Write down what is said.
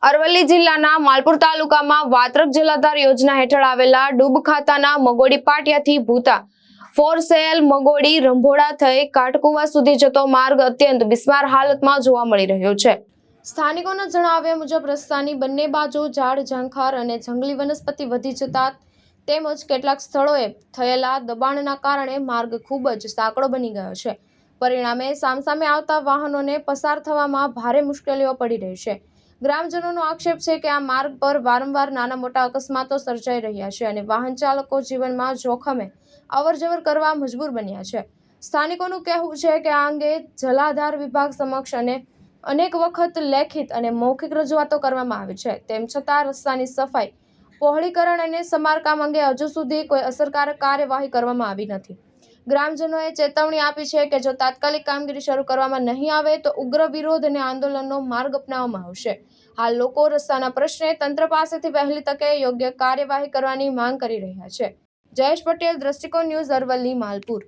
અરવલ્લી જિલ્લાના માલપુર તાલુકામાં વાત્રક જલાધાર યોજના હેઠળ આવેલા ડૂબ ખાતાના મગોડી પાટિયાથી ભૂતા ફોર સેલ મગોડી રંભોડા થઈ કાટકુવા સુધી જતો માર્ગ અત્યંત બિસ્માર હાલતમાં જોવા મળી રહ્યો છે। સ્થાનિકોના જણાવ્યા મુજબ રસ્તાની બંને બાજુ ઝાડ ઝાંખર અને જંગલી વનસ્પતિ વધી જતા તેમજ કેટલાક સ્થળોએ થયેલા દબાણના કારણે માર્ગ ખૂબ જ સાંકડો બની ગયો છે। પરિણામે સામસામે આવતા વાહનોને પસાર થવામાં ભારે મુશ્કેલીઓ પડી રહી છે। ગ્રામજનોનો આક્ષેપ છે કે આ માર્ગ પર વારંવાર નાના મોટા અકસ્માતો સર્જાઈ રહ્યા છે અને વાહન ચાલકો જીવનમાં જોખમે અવરજવર કરવા મજબૂર બન્યા છે। સ્થાનિકોનું કહેવું છે કે આ અંગે જલાધાર વિભાગ સમક્ષ અને અનેક વખત લેખિત અને મૌખિક રજૂઆતો કરવામાં આવી છે, તેમ છતાં રસ્તાની સફાઈ, પહોળીકરણ અને સમારકામ અંગે હજુ સુધી કોઈ અસરકારક કાર્યવાહી કરવામાં આવી નથી। ગ્રામજનોએ ચેતવણી આપી છે કે જો તાત્કાલિક કામગીરી શરૂ કરવામાં નહીં આવે તો ઉગ્ર વિરોધ અને આંદોલનનો માર્ગ અપનાવવામાં આવશે। હાલ લોકો રસ્તાના પ્રશ્ને તંત્ર પાસેથી વહેલી તકે યોગ્ય કાર્યવાહી કરવાની માંગ કરી રહ્યા છે। જયેશ પટેલ, દ્રષ્ટિકોણ ન્યૂઝ, અરવલ્લી, માલપુર।